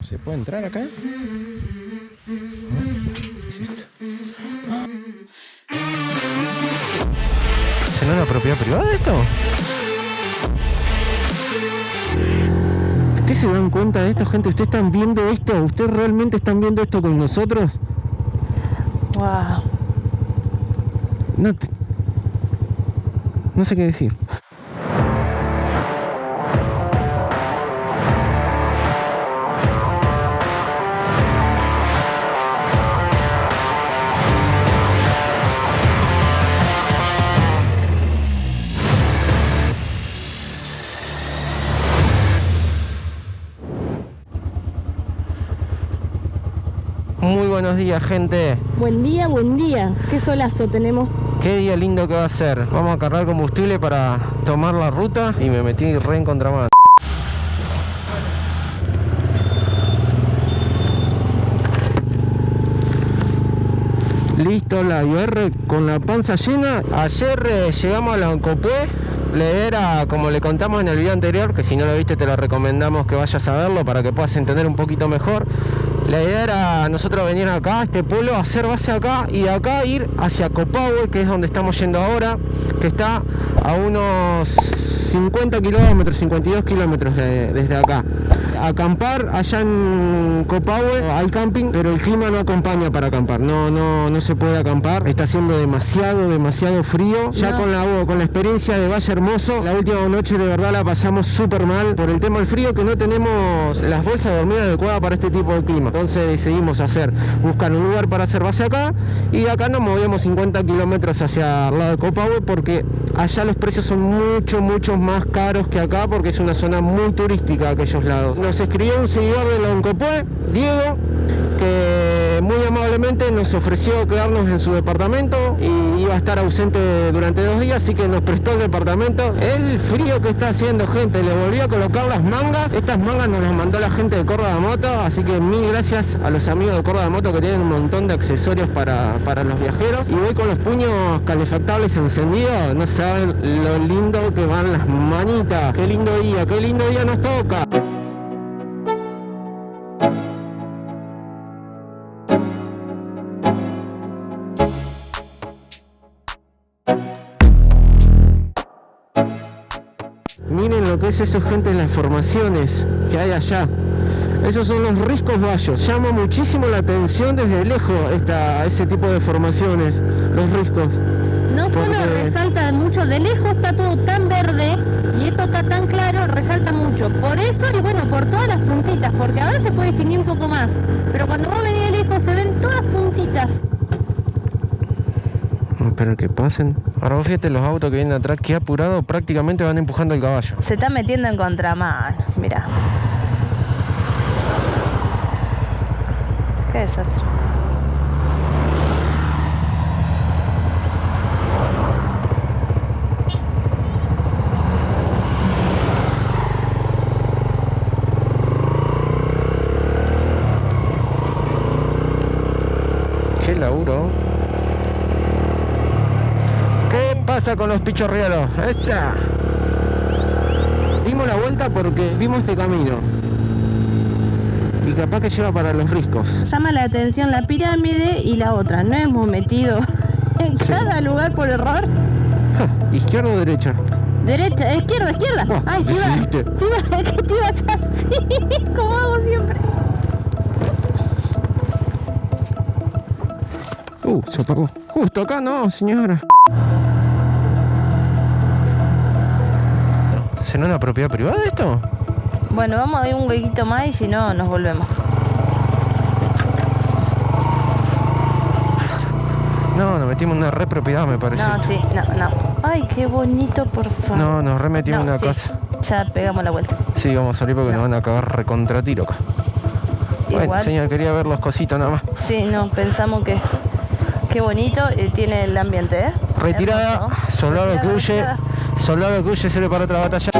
¿Se puede entrar acá? ¿Qué es esto? ¿Será una propiedad privada esto? ¿Ustedes se dan cuenta de esto, gente? ¿Ustedes están viendo esto? ¿Ustedes realmente están viendo esto con nosotros? Wow. No sé qué decir. Muy buenos días, gente. Buen día, buen día. Qué solazo tenemos. Qué día lindo que va a ser. Vamos a cargar combustible para tomar la ruta y me metí re en contramano. Listo, la IR con la panza llena. Ayer llegamos a la Oncopé. Era, como le contamos en el video anterior, que si no lo viste te lo recomendamos que vayas a verlo para que puedas entender un poquito mejor. La idea era nosotros venir acá a este pueblo, hacer base acá y de acá ir hacia Copahue, que es donde estamos yendo ahora, que está a unos 50 kilómetros, 52 kilómetros desde acá. Acampar allá en Copahue hay camping, pero el clima no acompaña para acampar, no se puede acampar, está haciendo demasiado frío. Ya con la experiencia de Valle Hermoso, la última noche de verdad la pasamos súper mal por el tema del frío, que no tenemos las bolsas de dormir adecuadas para este tipo de clima. Entonces decidimos buscar un lugar para hacer base acá, y de acá nos movemos 50 kilómetros hacia el lado de Copahue, porque allá los precios son mucho más caros que acá, porque es una zona muy turística aquellos lados. Nos escribió un seguidor de la Oncopé, Diego, que muy amablemente nos ofreció quedarnos en su departamento y iba a estar ausente durante 2 días, así que nos prestó el departamento. El frío que está haciendo, gente, le volví a colocar las mangas. Estas mangas nos las mandó la gente de Córdoba Moto, así que mil gracias a los amigos de Córdoba Moto, que tienen un montón de accesorios para los viajeros. Y voy con los puños calefactables encendidos, no saben lo lindo que van las manitas. Qué lindo día nos toca. Miren lo que es eso, gente, las formaciones que hay allá. Esos son los riscos bayos. Llama muchísimo la atención desde lejos ese tipo de formaciones, los riscos. No solo resalta mucho, de lejos está todo tan verde y esto está tan claro, resalta mucho. Por eso, y bueno, por todas las puntitas, porque ahora se puede distinguir un poco más. Pero cuando vos venís de lejos se ven todas puntitas. Espera que pasen. Ahora vos fíjate los autos que vienen atrás, que apurado, prácticamente van empujando el caballo. Se está metiendo en contramano, mirá. Qué desastre. Qué laburo. ¿Qué pasa con los pichorreros? ¡Esa! Dimos la vuelta porque vimos este camino y capaz que lleva para los riscos. Llama la atención la pirámide y la otra. No hemos metido en cada lugar por error. ¿Izquierda o derecha? Derecha, izquierda. Oh, Ay, te ibas así, como hago siempre. Se apagó. Justo acá no, señora. ¿Será una propiedad privada esto? Bueno, vamos a ir un huequito más y si no, nos volvemos. No, nos metimos en una re propiedad, me parece. No, sí, no. Ay, qué bonito, por favor. No, nos remetimos en una casa. Ya pegamos la vuelta. Sí, vamos a salir porque nos van a acabar recontra tiro acá. Igual. Bueno, señor, quería ver los cositos nada más. Sí, no, pensamos que... Qué bonito tiene el ambiente, ¿eh? Retirada, hermoso. soldado que huye. Soldado que huye, sirve para otra batalla.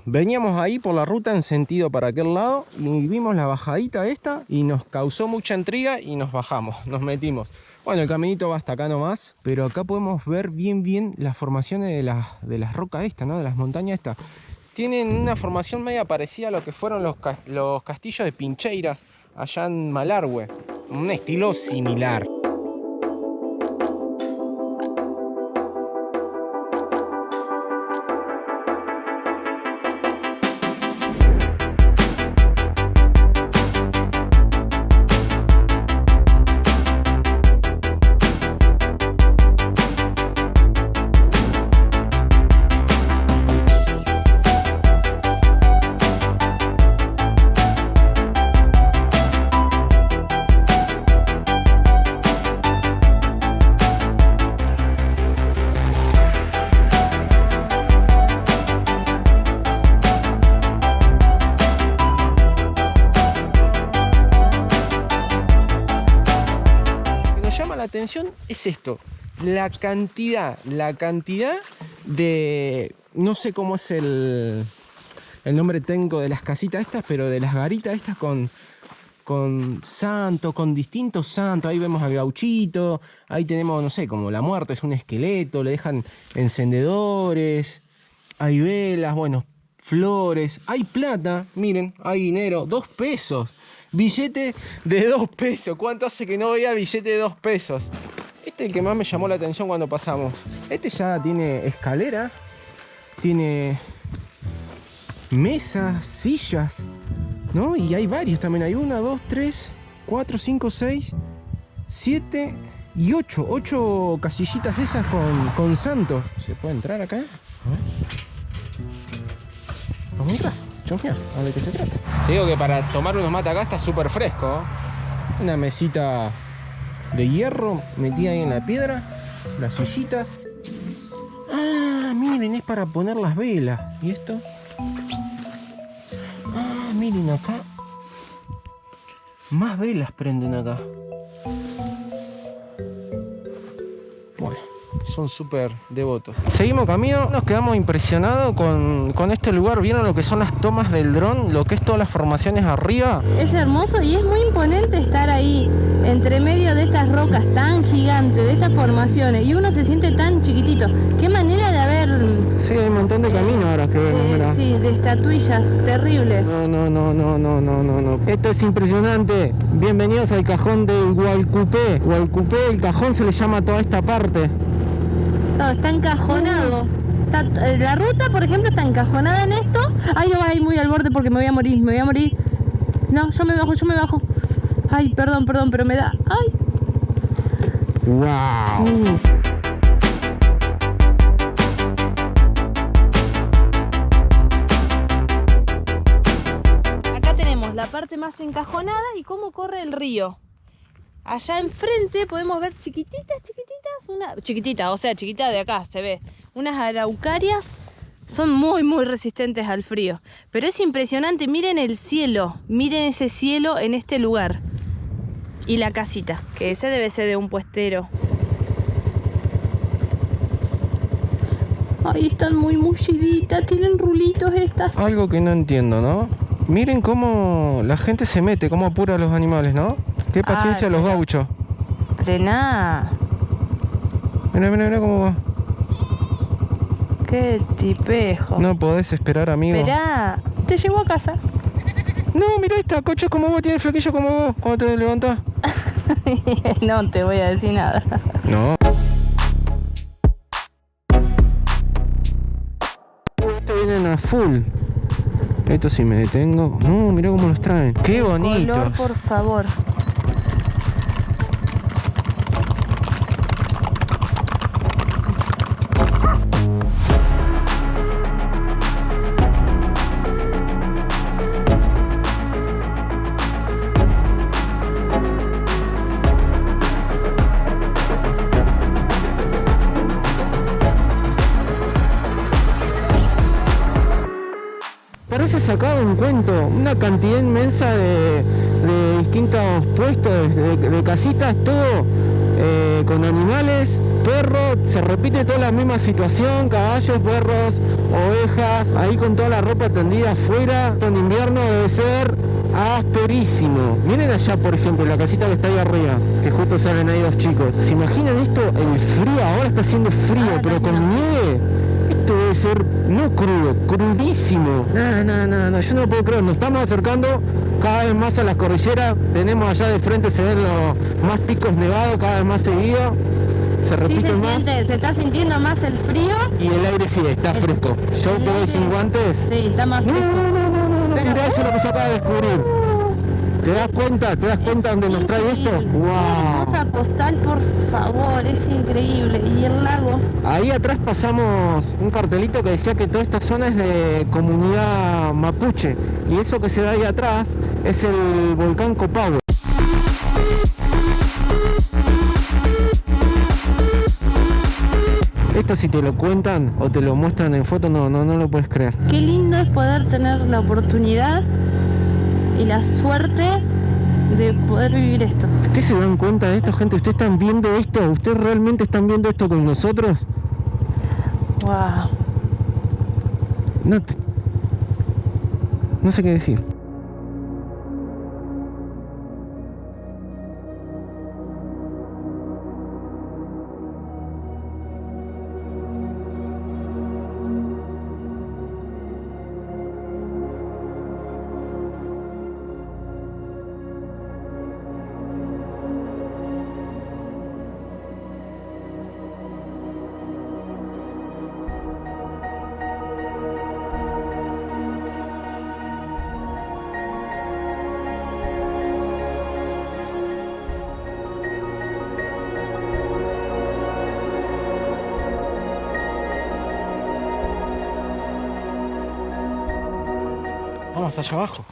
Veníamos ahí por la ruta en sentido para aquel lado y vimos la bajadita esta y nos causó mucha intriga y nos bajamos, nos metimos. Bueno, el caminito va hasta acá nomás, pero acá podemos ver bien las formaciones de las rocas estas, ¿no? De las montañas estas. Tienen una formación media parecida a lo que fueron los castillos de Pincheiras allá en Malargüe. Un estilo similar. La atención es esto, la cantidad de, no sé cómo es el nombre técnico de las casitas estas, pero de las garitas estas con santos, con distintos santos. Ahí vemos al gauchito, ahí tenemos, no sé, como la muerte, es un esqueleto, le dejan encendedores, hay velas, bueno, flores, hay plata, miren, hay dinero, 2 pesos. Billete de 2 pesos. ¿Cuánto hace que no veía billete de 2 pesos? Este es el que más me llamó la atención cuando pasamos. Este ya tiene escalera, tiene mesas, sillas, ¿no? Y hay varios también. Hay 1, 2, 3, 4, 5, 6, 7 y 8. 8 casillitas de esas con santos. ¿Se puede entrar acá? Vamos a entrar. A ver de qué se trata. Te digo que para tomar unos mates acá está súper fresco, ¿eh? Una mesita de hierro metida ahí en la piedra. Las sillitas. Ah, miren, es para poner las velas. ¿Y esto? Ah, miren acá. Más velas prenden acá. Bueno, son súper devotos. Seguimos camino, nos quedamos impresionados con este lugar. ¿Vieron lo que son las tomas del dron? Lo que es todas las formaciones arriba. Es hermoso y es muy imponente estar ahí, entre medio de estas rocas tan gigantes, de estas formaciones, y uno se siente tan chiquitito. Qué manera de haber... Sí, hay un montón de caminos ahora que vemos. Sí, de estatuillas, terrible. No. Esto es impresionante. Bienvenidos al cajón del Hualcupé. Hualcupé, el cajón se le llama a toda esta parte. No, está encajonado. La ruta, por ejemplo, está encajonada en esto. Ay, yo voy ahí muy al borde porque me voy a morir. No, yo me bajo. Ay, perdón, pero me da... Ay. Wow. Acá tenemos la parte más encajonada y cómo corre el río. Allá enfrente podemos ver chiquititas, chiquitita de acá se ve, unas araucarias. Son muy resistentes al frío, pero es impresionante. Miren el cielo, miren ese cielo en este lugar. Y la casita, que ese debe ser de un puestero. Ahí están muy mulliditas, tienen rulitos estas. Algo que no entiendo, ¿no? Miren cómo la gente se mete, cómo apura a los animales, ¿no? Qué paciencia los gauchos. Frená. Mira cómo va. Qué tipejo. No podés esperar, amigo. Esperá, te llevo a casa. No, mira esta, coche como vos, tiene flequillo como vos. ¿Cuándo te levantás? No te voy a decir nada. No. Estos vienen a full. Esto sí me detengo. No, mira cómo los traen. Qué bonito. Color, por favor. Parece sacado un cuento, una cantidad inmensa de distintos puestos, de casitas, todo con animales, perros, se repite toda la misma situación, caballos, perros, ovejas, ahí con toda la ropa tendida afuera, en invierno debe ser asperísimo. Miren allá, por ejemplo, la casita que está ahí arriba, que justo salen ahí 2 chicos. ¿Se imaginan esto? El frío, ahora está haciendo frío, pero con nieve. Esto debe ser, no crudo, crudísimo. No, yo no lo puedo creer. Nos estamos acercando cada vez más a las cordilleras. Tenemos allá de frente, se ven los más picos nevados cada vez más seguido. Se repite más. Se está sintiendo más el frío. Y el aire sí, está fresco. Yo que voy sin guantes. Sí, está más fresco. Mirá eso lo que se acaba de descubrir. ¿Te das cuenta dónde nos trae esto? ¡Wow! Hermosa postal, por favor, es increíble. Y el lago. Ahí atrás pasamos un cartelito que decía que toda esta zona es de comunidad mapuche. Y eso que se ve ahí atrás es el volcán Copahue. Esto si te lo cuentan o te lo muestran en foto, no lo puedes creer. Qué lindo es poder tener la oportunidad y la suerte de poder vivir esto. ¿Ustedes se dan cuenta de esto, gente? ¿Ustedes están viendo esto? ¿Ustedes realmente están viendo esto con nosotros? Wow. No sé qué decir. Vamos hasta allá abajo.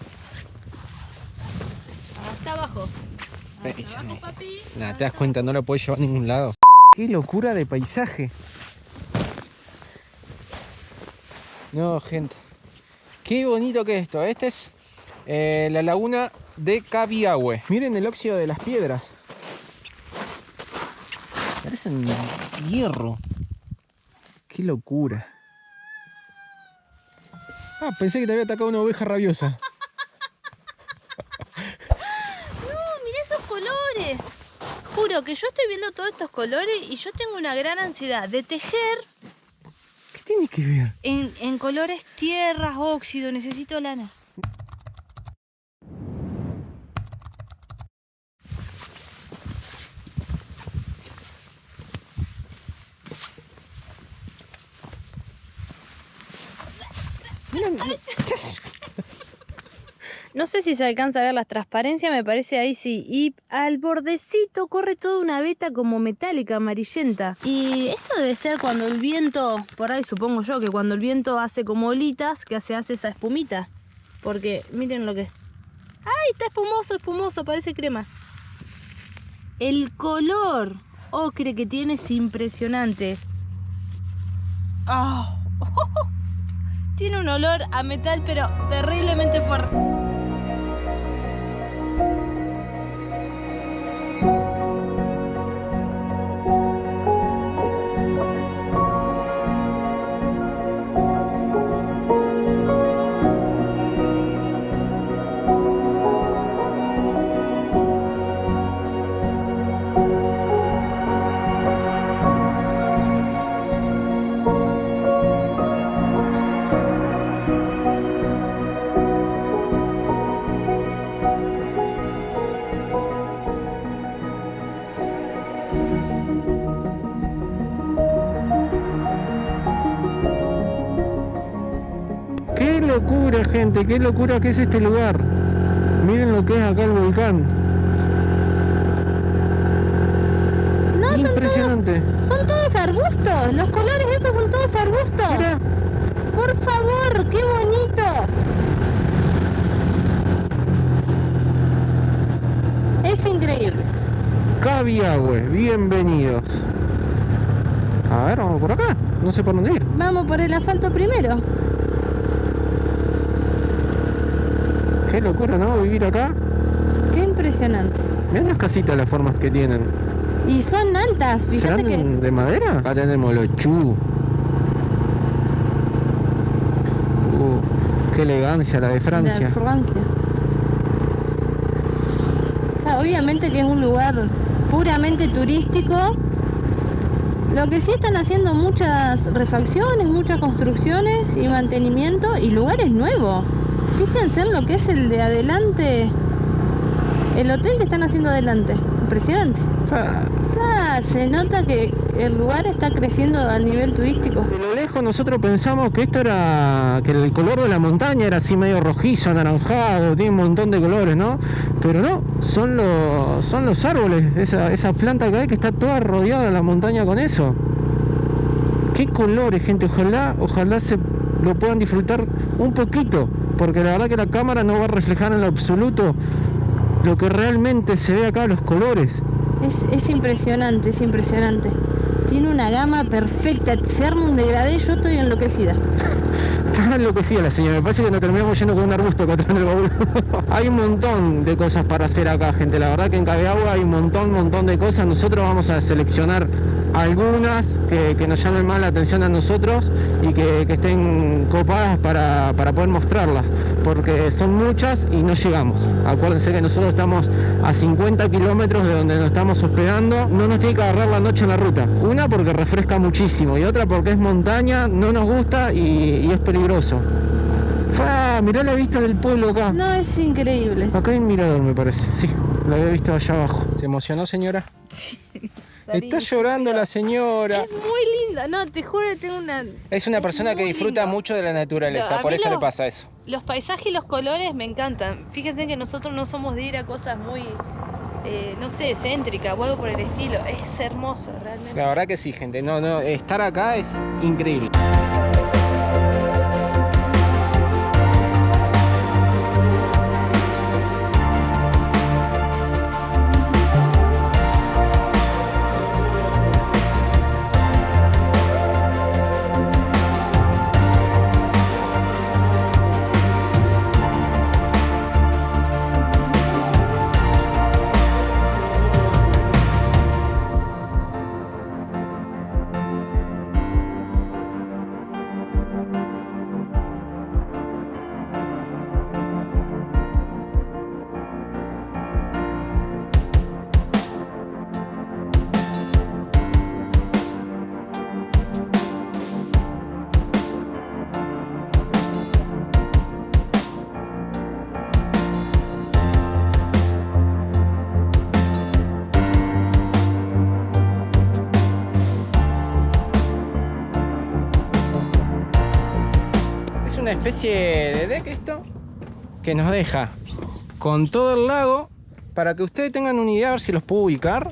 Hasta abajo. Nada, te das cuenta, no lo podés llevar a ningún lado. Qué locura de paisaje. No, gente. Qué bonito que es esto. Este es la laguna de Cabiahue. Miren el óxido de las piedras. Parecen hierro. Qué locura. Ah, pensé que te había atacado una oveja rabiosa. No, mirá esos colores. Juro que yo estoy viendo todos estos colores y yo tengo una gran ansiedad de tejer. ¿Qué tiene que ver? En colores tierras, óxido, necesito lana. No sé si se alcanza a ver la transparencia, me parece ahí sí. Y al bordecito corre toda una veta como metálica, amarillenta. Y esto debe ser cuando el viento, por ahí supongo yo, que cuando el viento hace como olitas, que hace esa espumita. Porque miren lo que es. ¡Ay, está espumoso, parece crema! El color ocre que tiene es impresionante. ¡Oh! Tiene un olor a metal, pero terriblemente fuerte. ¡Qué locura, gente! ¡Qué locura que es este lugar! Miren lo que es acá el volcán. No, impresionante. Son todos arbustos. Los colores esos son todos arbustos. Mira. Por favor, qué bonito. Es increíble. Cabiahue, bienvenidos. A ver, vamos por acá. No sé por dónde ir. Vamos por el asfalto primero. Qué locura, ¿no? Vivir acá. Qué impresionante. Mirá las casitas, las formas que tienen. Y son altas, fíjate que... ¿Serán de madera? Acá tenemos los chu. Qué elegancia la de Francia. De Francia. Claro, obviamente que es un lugar puramente turístico. Lo que sí están haciendo muchas refacciones, muchas construcciones y mantenimiento y lugares nuevos. Fíjense en lo que es el de adelante, el hotel que están haciendo adelante. Impresionante. Se nota que el lugar está creciendo a nivel turístico. De lo lejos nosotros pensamos que esto era, que el color de la montaña era así medio rojizo, anaranjado, tiene un montón de colores, ¿no? Pero no, son los árboles, esa planta que hay que está toda rodeada de la montaña con eso. Qué colores, gente, ojalá se lo puedan disfrutar un poquito, porque la verdad que la cámara no va a reflejar en lo absoluto lo que realmente se ve acá, los colores. Es impresionante, es impresionante. Tiene una gama perfecta, se arma un degradé, yo estoy enloquecida. Está enloquecida la señora, me parece que nos terminamos yendo con un arbusto acá atrás del baúl. Hay un montón de cosas para hacer acá, gente, la verdad que en Cabiagua hay un montón de cosas. Nosotros vamos a seleccionar algunas que nos llamen más la atención a nosotros y que estén copadas para poder mostrarlas, porque son muchas y no llegamos. Acuérdense que nosotros estamos a 50 kilómetros de donde nos estamos hospedando, no nos tiene que agarrar la noche en la ruta. Una porque refresca muchísimo y otra porque es montaña, no nos gusta y es peligroso. Mirá la vista del pueblo acá. No, es increíble. Acá hay un mirador, me parece. Sí, lo había visto allá abajo. ¿Se emocionó, señora? Sí. Está llorando la señora. Es muy linda, no, te juro que tengo una... Es una persona que disfruta mucho de la naturaleza, por eso le pasa eso. Los paisajes y los colores me encantan. Fíjense que nosotros no somos de ir a cosas muy, no sé, céntricas o algo por el estilo. Es hermoso, realmente. La verdad que sí, gente. No, estar acá es increíble. Una especie de deck esto que nos deja con todo el lago. Para que ustedes tengan una idea, a ver si los puedo ubicar.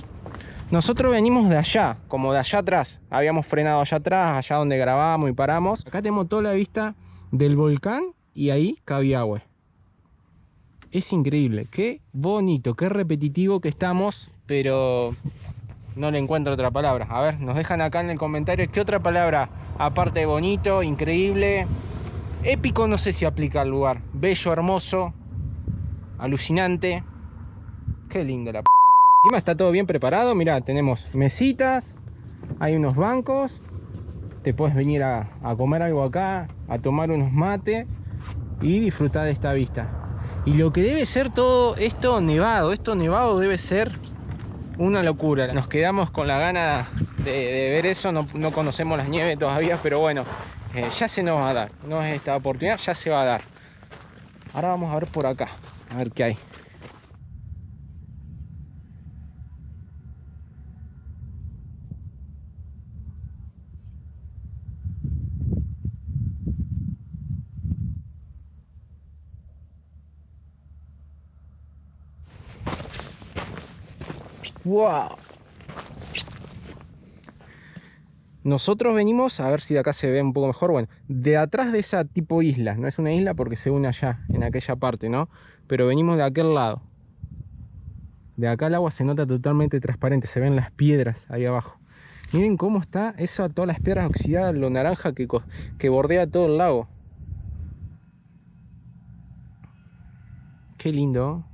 Nosotros venimos de allá, como de allá atrás. Habíamos frenado allá atrás, allá donde grabábamos y paramos. Acá tenemos toda la vista del volcán y ahí Cabiagüe. Es increíble, qué bonito, qué repetitivo que estamos, pero no le encuentro otra palabra. A ver, nos dejan acá en el comentario qué otra palabra, aparte de bonito, increíble. Épico no sé si aplica al lugar. Bello, hermoso, alucinante. Qué lindo la p***. Encima está todo bien preparado. Mirá, tenemos mesitas, hay unos bancos. Te puedes venir a comer algo acá, a tomar unos mates y disfrutar de esta vista. Y lo que debe ser todo esto nevado debe ser una locura. Nos quedamos con la gana de ver eso. No conocemos las nieves todavía, pero bueno. Ya se nos va a dar, no es esta oportunidad, ya se va a dar. Ahora vamos a ver por acá, a ver qué hay. ¡Wow! Nosotros venimos, a ver si de acá se ve un poco mejor, bueno, de atrás de esa tipo isla, no es una isla porque se une allá, en aquella parte, ¿no? Pero venimos de aquel lado. De acá el agua se nota totalmente transparente, se ven las piedras ahí abajo. Miren cómo está eso, todas las piedras oxidadas, lo naranja que bordea todo el lago. Qué lindo.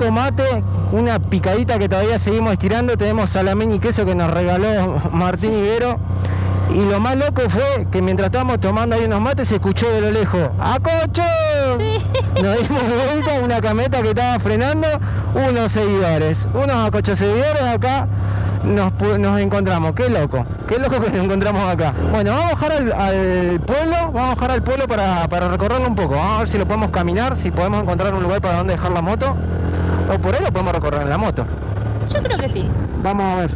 rico mate, una picadita que todavía seguimos estirando. Tenemos salamín y queso que nos regaló Martín Ibero. Y lo más loco fue que mientras estábamos tomando ahí unos mates se escuchó de lo lejos ¡Acocho! Sí. Nos dimos vuelta a una camioneta que estaba frenando, unos seguidores, unos acochos seguidores acá. Nos encontramos, qué loco que nos encontramos acá. Bueno, vamos a bajar al pueblo, para recorrerlo un poco. Vamos a ver si lo podemos caminar, si podemos encontrar un lugar para donde dejar la moto, o por ahí lo podemos recorrer en la moto. Yo creo que sí. Vamos a ver.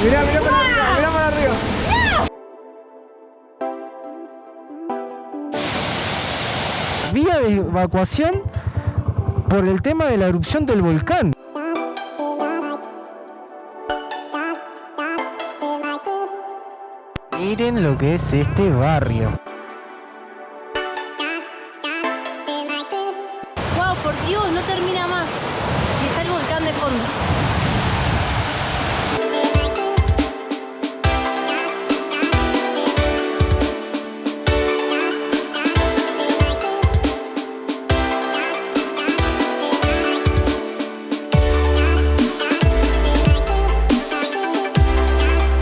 Mirá para arriba. Vía de evacuación por el tema de la erupción del volcán. Miren lo que es este barrio. Wow, por Dios, no termina más. Y está el volcán de fondo.